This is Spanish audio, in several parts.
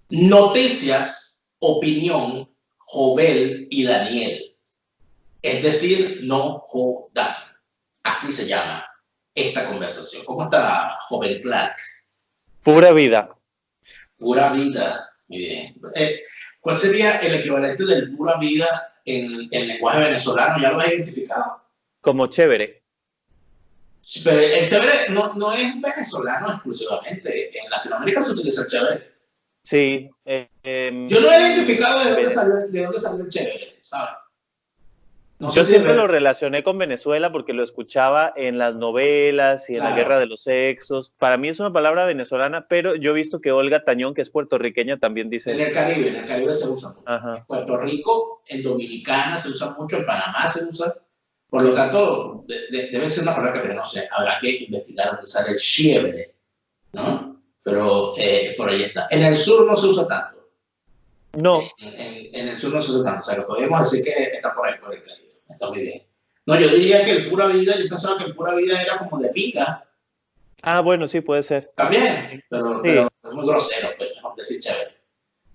Noticias, opinión, Jovel y Daniel. Es decir, no jodan. Así se llama esta conversación. ¿Cómo está, Jovel Clark? Pura vida. Pura vida. Muy bien. ¿Cuál sería el equivalente del pura vida en el lenguaje venezolano? ¿Ya lo has identificado? Como chévere. Sí, pero el chévere no es venezolano exclusivamente. En Latinoamérica se utiliza el chévere. Sí. Yo no he identificado de dónde salió el chévere, ¿sabes? No yo siempre lo relacioné con Venezuela porque lo escuchaba en las novelas y en la Guerra de los Sexos. Para mí es una palabra venezolana, pero yo he visto que Olga Tañón, que es puertorriqueña, también dice en eso. En el Caribe se usa mucho. Ajá. En Puerto Rico, en Dominicana se usa mucho, en Panamá se usa. Por lo tanto, debe ser una palabra que no sé, habrá que investigar dónde sale el chévere, ¿no? Pero por ahí está. En el sur no se usa tanto. No. En el sur no se usa tanto. O sea, lo podemos decir que está por ahí, por el Caribe. Está muy bien. No, yo diría que el pura vida, yo pensaba que el pura vida era como de pica. Ah, bueno, sí, puede ser. También, pero es muy grosero, pues, mejor decir chévere.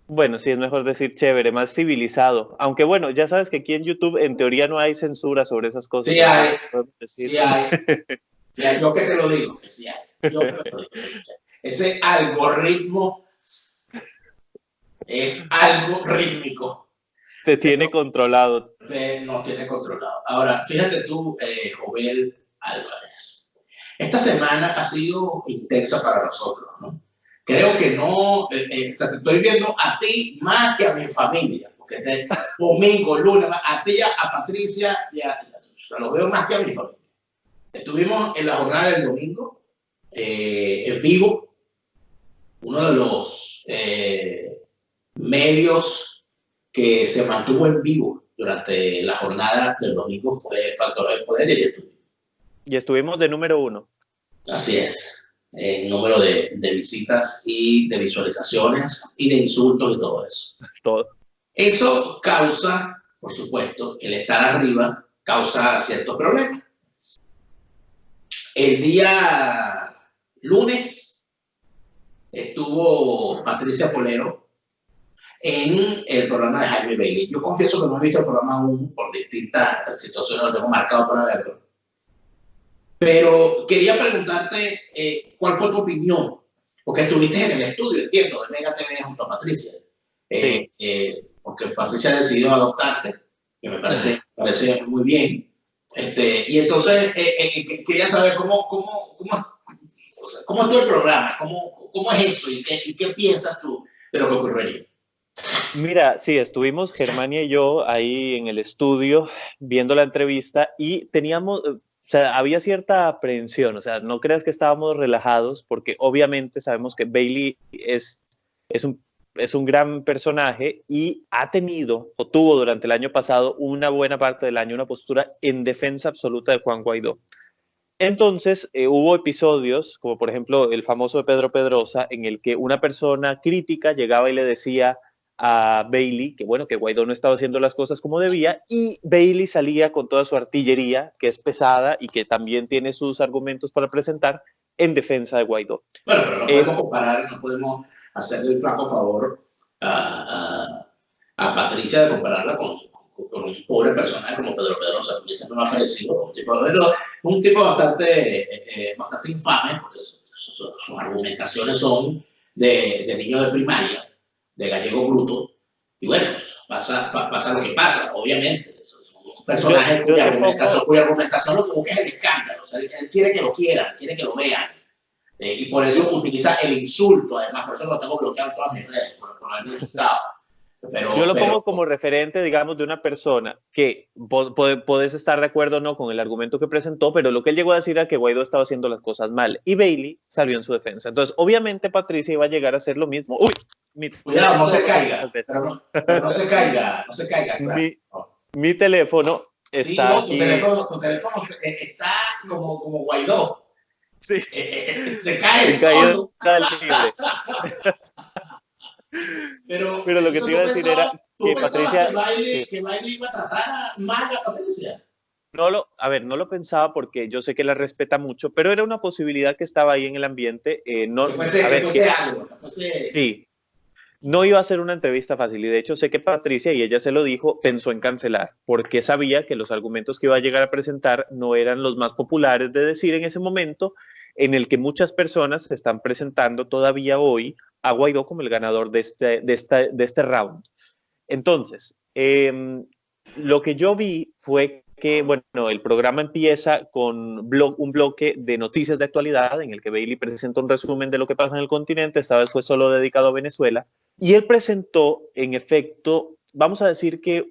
Bueno, sí, es mejor decir chévere, más civilizado. Aunque bueno, ya sabes que aquí en YouTube en teoría no hay censura sobre esas cosas. Sí hay, sí hay. Sí hay. Yo que te lo digo, que sí hay. Yo que te lo digo, que sí hay. Ese algoritmo es algo rítmico. Te tiene controlado. No tiene controlado. Ahora, fíjate tú, Jovel Álvarez. Esta semana ha sido intensa para nosotros, ¿no? Creo que no, te estoy viendo a ti más que a mi familia, porque es domingo, lunes, a ti, a Patricia, lo veo más que a mi familia. Estuvimos en la jornada del domingo, en vivo, uno de los medios que se mantuvo en vivo durante la jornada del domingo fue Factor de Poder y estuvimos de número 1. Así es. El número de visitas y de visualizaciones y de insultos y todo eso. Todo. Eso causa, por supuesto, el estar arriba causa ciertos problemas. El día lunes estuvo Patricia Polero en el programa de Jaime Bailey. Yo confieso que no he visto el programa aún por distintas situaciones, lo tengo marcado para verlo. Pero quería preguntarte cuál fue tu opinión, porque estuviste en el estudio, entiendo, de Mega TV junto a Patricia. Sí. Porque Patricia decidió adoptarte, que me parece muy bien. Y entonces quería saber cómo estuvo el programa, cómo es eso y qué piensas tú de lo que ocurriría. Mira, sí, estuvimos Germania y yo ahí en el estudio viendo la entrevista y teníamos, o sea, había cierta aprehensión, o sea, no creas que estábamos relajados porque obviamente sabemos que Bailey es un gran personaje y ha tenido o tuvo durante el año pasado una buena parte del año una postura en defensa absoluta de Juan Guaidó. Entonces, hubo episodios, como por ejemplo el famoso de Pedro Pedrosa, en el que una persona crítica llegaba y le decía a Bailey que bueno, que Guaidó no estaba haciendo las cosas como debía, y Bailey salía con toda su artillería, que es pesada y que también tiene sus argumentos para presentar, en defensa de Guaidó. Bueno, pero no podemos comparar, no podemos hacerle el flaco favor a Patricia de compararla con un pobre personaje como Pedro Pedrosa, que siempre me ha parecido un tipo bastante infame, porque sus argumentaciones son de niño de primaria, de gallego bruto, y bueno, pasa lo que pasa, obviamente. Es un personaje cuya argumentación lo que busca es el escándalo, o sea, él quiere que lo quieran, quiere que lo vean, y por eso utiliza el insulto, además, por eso lo tengo bloqueado en todas mis redes, por haberme insultado. Yo lo pongo como referente, digamos, de una persona que podés estar de acuerdo o no con el argumento que presentó, pero lo que él llegó a decir era que Guaidó estaba haciendo las cosas mal y Bailey salió en su defensa. Entonces, obviamente, Patricia iba a llegar a hacer lo mismo. ¡Uy! Cuidado, no se caiga. Pero no se caiga, no se caiga. Claro. Mi teléfono está aquí. Tu teléfono está como Guaidó. Sí. Se cae. Pero lo que te iba a decir era que Patricia... que Bailey iba a tratar mal a Patricia. No lo pensaba porque yo sé que la respeta mucho, pero era una posibilidad que estaba ahí en el ambiente. Que fuese algo. Sí. No iba a ser una entrevista fácil y de hecho sé que Patricia, y ella se lo dijo, pensó en cancelar porque sabía que los argumentos que iba a llegar a presentar no eran los más populares de decir en ese momento en el que muchas personas se están presentando todavía hoy a Guaidó como el ganador de este round. Entonces, lo que yo vi fue que, bueno, el programa empieza con un bloque de noticias de actualidad en el que Bailey presenta un resumen de lo que pasa en el continente. Esta vez fue solo dedicado a Venezuela. Y él presentó, en efecto, vamos a decir que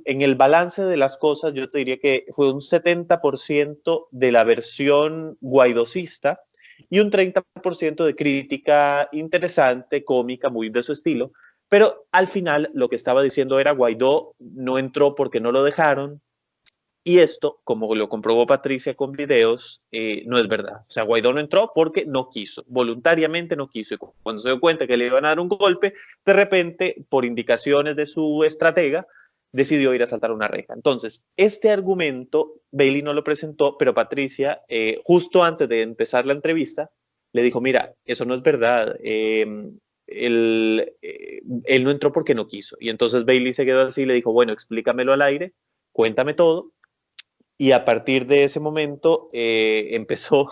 en el balance de las cosas, yo te diría que fue un 70% de la versión guaidocista y un 30% de crítica interesante, cómica, muy de su estilo. Pero al final lo que estaba diciendo era Guaidó no entró porque no lo dejaron, y esto, como lo comprobó Patricia con videos, no es verdad. O sea, Guaidó no entró porque no quiso, voluntariamente no quiso. Y cuando se dio cuenta que le iban a dar un golpe, de repente, por indicaciones de su estratega, decidió ir a saltar una reja. Entonces, este argumento, Bailey no lo presentó, pero Patricia, justo antes de empezar la entrevista, le dijo, mira, eso no es verdad. Él no entró porque no quiso. Y entonces Bailey se quedó así y le dijo, bueno, explícamelo al aire, cuéntame todo. Y a partir de ese momento empezó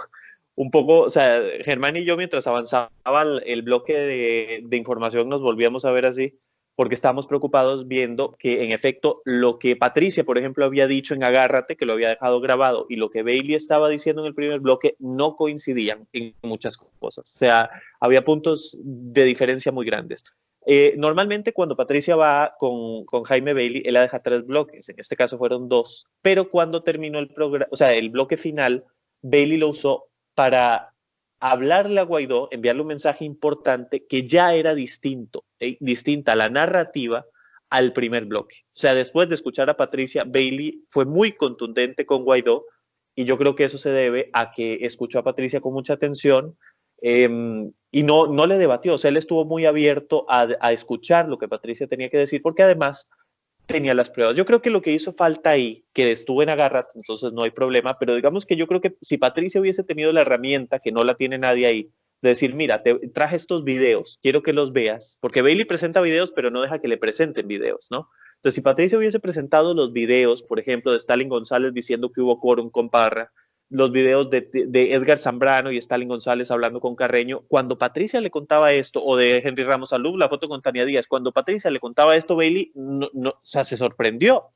un poco, o sea, Germán y yo mientras avanzaba el bloque de información nos volvíamos a ver así, porque estábamos preocupados viendo que en efecto lo que Patricia, por ejemplo, había dicho en Agárrate, que lo había dejado grabado, y lo que Bailey estaba diciendo en el primer bloque no coincidían en muchas cosas. O sea, había puntos de diferencia muy grandes. Normalmente cuando Patricia va con Jaime Bailey, él la deja 3 bloques, en este caso fueron 2, pero cuando terminó el programa, o sea, el bloque final, Bailey lo usó para hablarle a Guaidó, enviarle un mensaje importante que ya era distinta la narrativa al primer bloque. O sea, después de escuchar a Patricia, Bailey fue muy contundente con Guaidó y yo creo que eso se debe a que escuchó a Patricia con mucha atención, y no le debatió. O sea, él estuvo muy abierto a escuchar lo que Patricia tenía que decir, porque además tenía las pruebas. Yo creo que lo que hizo falta ahí, que estuvo en Agárrate, entonces no hay problema, pero digamos que yo creo que si Patricia hubiese tenido la herramienta, que no la tiene nadie ahí, de decir, mira, te traje estos videos, quiero que los veas, porque Bailey presenta videos, pero no deja que le presenten videos, ¿no? Entonces, si Patricia hubiese presentado los videos, por ejemplo, de Stalin González diciendo que hubo quórum con Parra, los videos de Edgar Zambrano y Stalin González hablando con Carreño, cuando Patricia le contaba esto, o de Henry Ramos Alub, la foto con Tania Díaz, cuando Patricia le contaba esto, Bailey o sea, se sorprendió,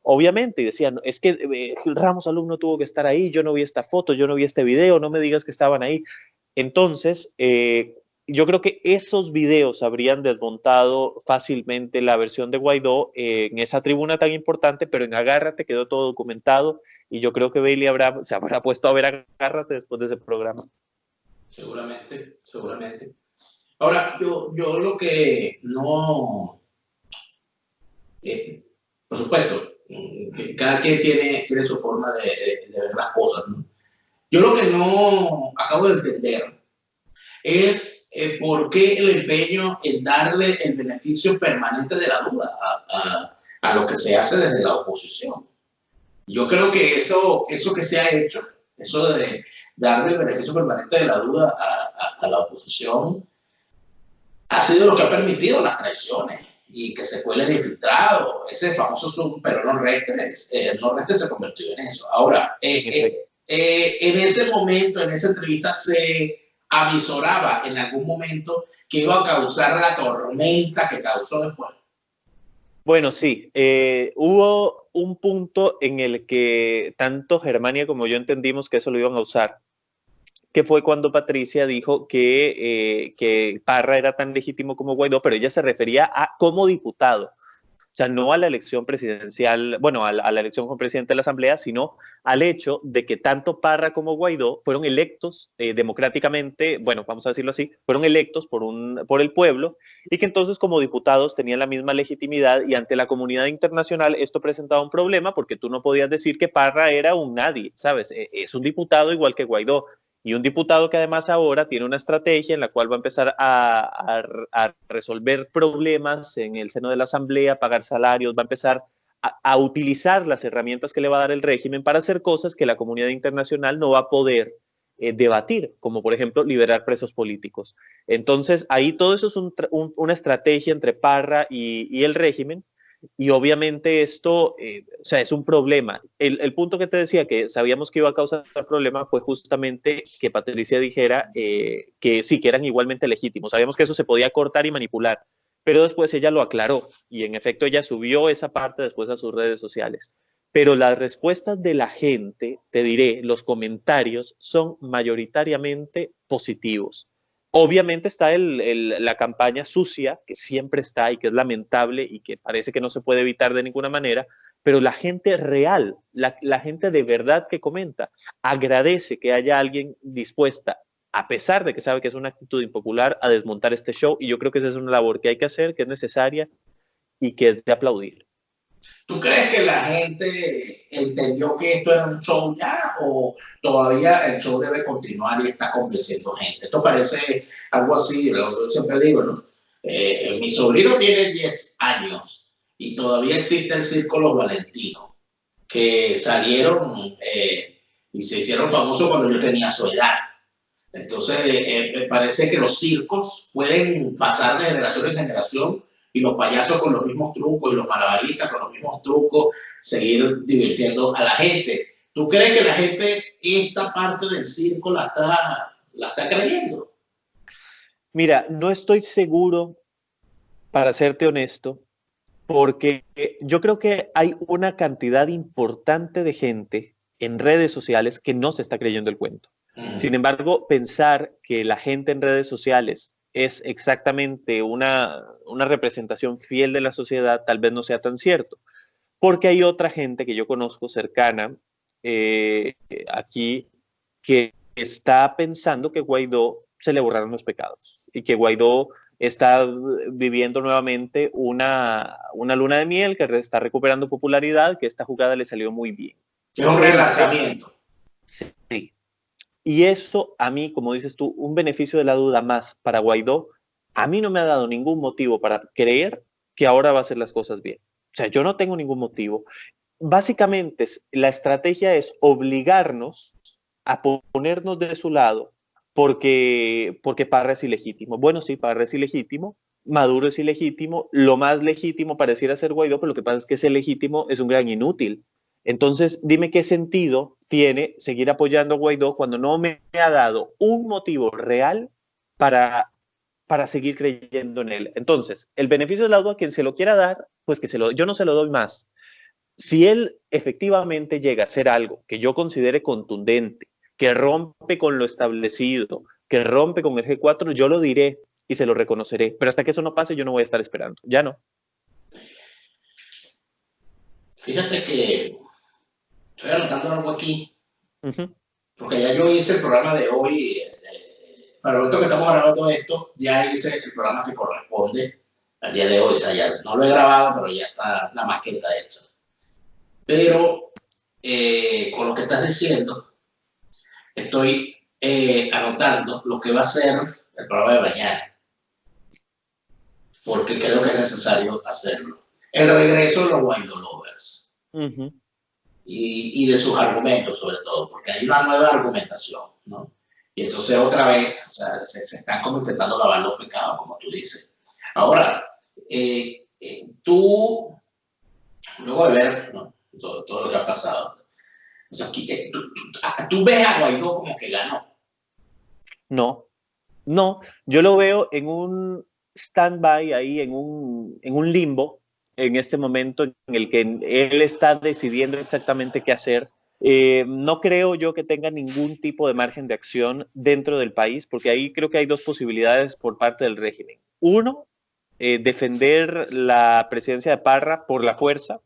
obviamente, y decía, es que Ramos Alub no tuvo que estar ahí, yo no vi esta foto, yo no vi este video, no me digas que estaban ahí. Entonces, yo creo que esos videos habrían desmontado fácilmente la versión de Guaidó en esa tribuna tan importante, pero en Agárrate quedó todo documentado y yo creo que Bailey se habrá puesto a ver Agárrate después de ese programa. Seguramente, seguramente. Ahora, yo lo que no... por supuesto, que cada quien tiene su forma de ver las cosas, ¿no? Yo lo que no acabo de entender es por qué el empeño en darle el beneficio permanente de la duda a lo que se hace desde la oposición. Yo creo que eso que se ha hecho, eso de darle el beneficio permanente de la duda a la oposición, ha sido lo que ha permitido las traiciones y que se cuelen infiltrados. Ese famoso Zoom, pero no reste se convirtió en eso. Ahora, en ese momento, en esa entrevista, se avisoraba en algún momento que iba a causar la tormenta que causó después. Bueno, sí, hubo un punto en el que tanto Germania como yo entendimos que eso lo iban a usar, que fue cuando Patricia dijo que Parra era tan legítimo como Guaidó, pero ella se refería a como diputado. O sea, no a la elección presidencial, bueno, a la elección como presidente de la Asamblea, sino al hecho de que tanto Parra como Guaidó fueron electos democráticamente, bueno, vamos a decirlo así, fueron electos por el pueblo y que entonces como diputados tenían la misma legitimidad y ante la comunidad internacional esto presentaba un problema porque tú no podías decir que Parra era un nadie, ¿sabes? Es un diputado igual que Guaidó. Y un diputado que además ahora tiene una estrategia en la cual va a empezar a resolver problemas en el seno de la Asamblea, pagar salarios, va a empezar a utilizar las herramientas que le va a dar el régimen para hacer cosas que la comunidad internacional no va a poder debatir, como por ejemplo liberar presos políticos. Entonces, ahí todo eso es una estrategia entre Parra y el régimen, y obviamente esto, o sea, es un problema. El punto que te decía, que sabíamos que iba a causar problema, fue justamente que Patricia dijera que sí, que eran igualmente legítimos. Sabíamos que eso se podía cortar y manipular, pero después ella lo aclaró, y en efecto ella subió esa parte después a sus redes sociales. Pero las respuestas de la gente, te diré, los comentarios son mayoritariamente positivos. Obviamente está la campaña sucia, que siempre está y que es lamentable y que parece que no se puede evitar de ninguna manera, pero la gente real, la gente de verdad que comenta, agradece que haya alguien dispuesta, a pesar de que sabe que es una actitud impopular, a desmontar este show, y yo creo que esa es una labor que hay que hacer, que es necesaria y que es de aplaudir. ¿Tú crees que la gente entendió que esto era un show ya o todavía el show debe continuar y está convenciendo gente? Esto parece algo así, yo siempre digo, ¿no? Mi sobrino tiene 10 años y todavía existe el Circo Los Valentinos, que salieron y se hicieron famosos cuando yo tenía su edad. Entonces, me parece que los circos pueden pasar de generación en generación y los payasos con los mismos trucos y los malabaristas con los mismos trucos, seguir divirtiendo a la gente. ¿Tú crees que la gente esta parte del circo la está creyendo? Mira, no estoy seguro, para serte honesto, porque yo creo que hay una cantidad importante de gente en redes sociales que no se está creyendo el cuento. Sin embargo, pensar que la gente en redes sociales es exactamente una representación fiel de la sociedad tal vez no sea tan cierto, porque hay otra gente que yo conozco cercana aquí que está pensando que Guaidó se le borraron los pecados y que Guaidó está viviendo nuevamente una luna de miel, que está recuperando popularidad, que esta jugada le salió muy bien. Es un relanzamiento. Sí. Y eso a mí, como dices tú, un beneficio de la duda más para Guaidó, a mí no me ha dado ningún motivo para creer que ahora va a hacer las cosas bien. O sea, yo no tengo ningún motivo. Básicamente, la estrategia es obligarnos a ponernos de su lado porque Parra es ilegítimo. Bueno, sí, Parra es ilegítimo, Maduro es ilegítimo, lo más legítimo pareciera ser Guaidó, pero lo que pasa es que ese legítimo es un gran inútil. Entonces, dime qué sentido tiene seguir apoyando a Guaidó cuando no me ha dado un motivo real para, para seguir creyendo en él. Entonces, el beneficio de la duda, a quien se lo quiera dar, pues yo no se lo doy más. Si él efectivamente llega a hacer algo que yo considere contundente, que rompe con lo establecido, que rompe con el G4, yo lo diré y se lo reconoceré. Pero hasta que eso no pase, yo no voy a estar esperando. Ya no. Fíjate que estoy anotando algo aquí, porque ya yo hice el programa de hoy, para el momento que estamos grabando esto, ya hice el programa que corresponde al día de hoy, o sea, ya no lo he grabado, pero ya está la maqueta hecha. Pero con lo que estás diciendo, estoy anotando lo que va a ser el programa de mañana, porque creo que es necesario hacerlo. El regreso de los Guaidó Lovers. Y de sus argumentos, sobre todo, porque hay una nueva argumentación, ¿no? Y entonces otra vez, o sea, se están como intentando lavar los pecados, como tú dices. Ahora, tú, luego de ver, ¿no?, todo lo que ha pasado, o sea, tú ves a Guaidó como que ganó. No, yo lo veo en un stand-by ahí, en un limbo, en este momento en el que él está decidiendo exactamente qué hacer. No creo yo que tenga ningún tipo de margen de acción dentro del país, porque ahí creo que hay dos posibilidades por parte del régimen. Uno, defender la presidencia de Parra por la fuerza,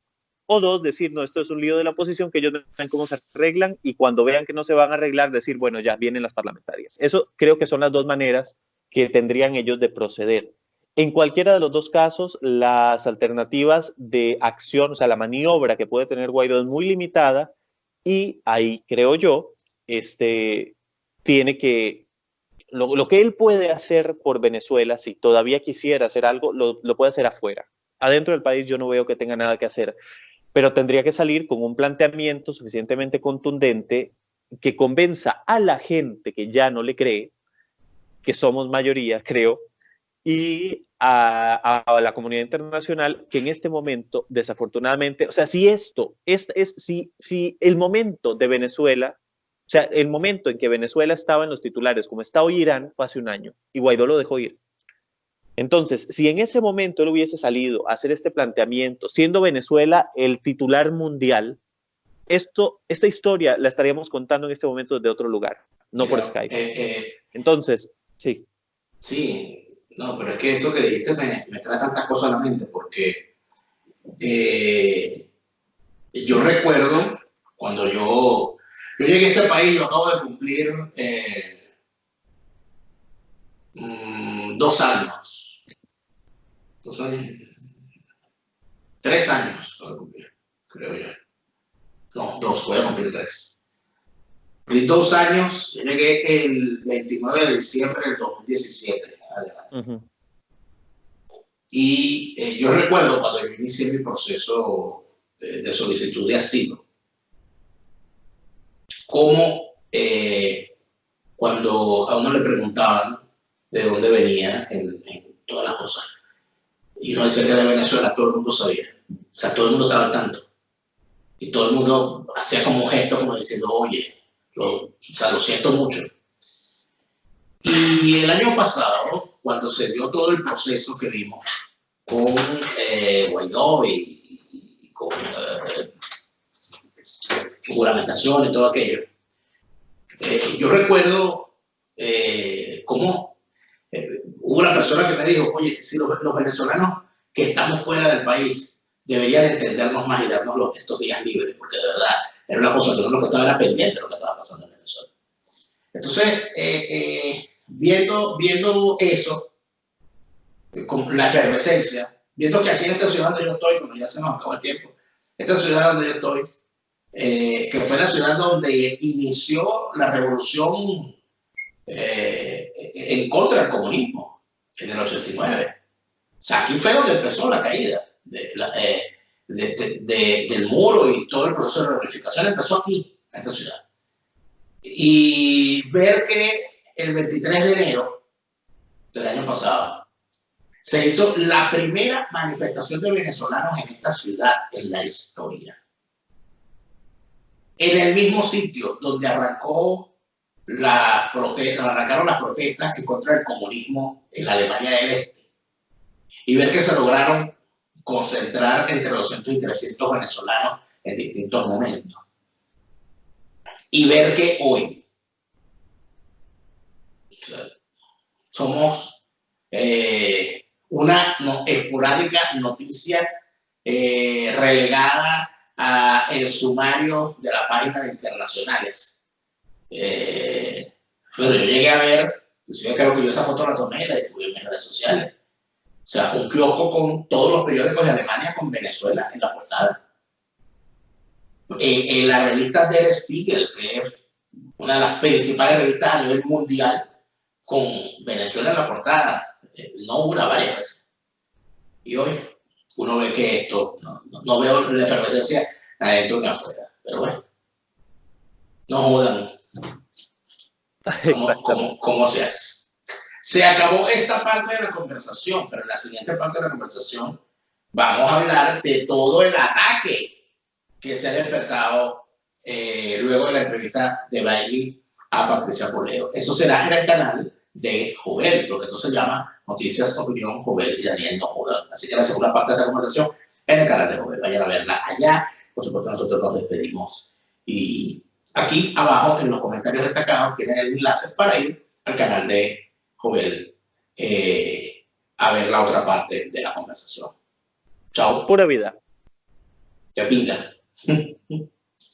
o dos, decir, no, esto es un lío de la oposición, que ellos no saben cómo se arreglan, y cuando vean que no se van a arreglar, decir, bueno, ya vienen las parlamentarias. Eso creo que son las dos maneras que tendrían ellos de proceder. En cualquiera de los dos casos, las alternativas de acción, o sea, la maniobra que puede tener Guaidó es muy limitada, y ahí creo yo, tiene que, lo que él puede hacer por Venezuela, si todavía quisiera hacer algo, lo puede hacer afuera. Adentro del país yo no veo que tenga nada que hacer, pero tendría que salir con un planteamiento suficientemente contundente que convenza a la gente que ya no le cree, que somos mayoría, creo, y a la comunidad internacional que en este momento, desafortunadamente, o sea, si el momento de Venezuela, o sea, el momento en que Venezuela estaba en los titulares, como está hoy Irán, fue hace un año, y Guaidó lo dejó ir. Entonces, si en ese momento él hubiese salido a hacer este planteamiento, siendo Venezuela el titular mundial, esta historia la estaríamos contando en este momento desde otro lugar, no por Skype. Entonces, sí. Sí, no, pero es que eso que dijiste me trae tantas cosas a la mente, porque yo recuerdo cuando yo llegué a este país, yo acabo de cumplir 2 años, 2 años, 3 años acabo de cumplir, creo yo. No, 2, voy a cumplir 3. Cumplí 2 años, yo llegué el 29 de diciembre del 2017. Y yo recuerdo cuando yo inicié mi proceso de solicitud de asilo, cómo cuando a uno le preguntaban de dónde venía en todas las cosas, y uno decía que era de Venezuela, todo el mundo sabía. O sea, todo el mundo estaba al tanto. Y todo el mundo hacía como un gesto, como diciendo, oye, o sea, lo siento mucho. Y el año pasado, cuando se dio todo el proceso que vimos con Guaidó y con juramentación y todo aquello, yo recuerdo cómo hubo una persona que me dijo, oye, si los venezolanos que estamos fuera del país deberían entendernos más y darnos estos días libres, porque de verdad era una cosa que uno lo que estaba era pendiente de lo que estaba pasando en Venezuela. Entonces, viendo eso, con la efervescencia, viendo que aquí en esta ciudad donde yo estoy, como ya se nos acabó el tiempo, esta ciudad donde yo estoy, que fue la ciudad donde inició la revolución en contra del comunismo en el 89. O sea, aquí fue donde empezó la caída del muro y todo el proceso de reunificación empezó aquí, en esta ciudad. Y ver que el 23 de enero del año pasado se hizo la primera manifestación de venezolanos en esta ciudad en la historia. En el mismo sitio donde arrancaron las protestas en contra del comunismo en la Alemania del Este. Y ver que se lograron concentrar entre 200 y 300 venezolanos en distintos momentos. Y ver que hoy somos una esporádica noticia relegada al sumario de la página de internacionales. Pero yo llegué a ver, yo creo que yo esa foto la tomé y la distribuí en mis redes sociales. O sea, un kiosco con todos los periódicos de Alemania con Venezuela en la portada. En la revista Der Spiegel, que es una de las principales revistas a nivel mundial, con Venezuela en la portada, no una, varias veces. Y hoy uno ve que esto, no veo la efervescencia adentro ni afuera, pero bueno, no jodan. ¿Cómo se hace? Se acabó esta parte de la conversación, pero en la siguiente parte de la conversación vamos a hablar de todo el ataque que se ha despertado luego de la entrevista de Bailey a Patricia Poleo. Eso será en el canal de Jovel, porque esto se llama Noticias, Opinión, Jovel y Daniel No Jodan. Así que la segunda parte de la conversación en el canal de Jovel. Vayan a verla allá. Por supuesto, nosotros nos despedimos. Y aquí abajo, en los comentarios destacados, tienen el enlace para ir al canal de Jovel a ver la otra parte de la conversación. Chao. Pura vida. Que pinga.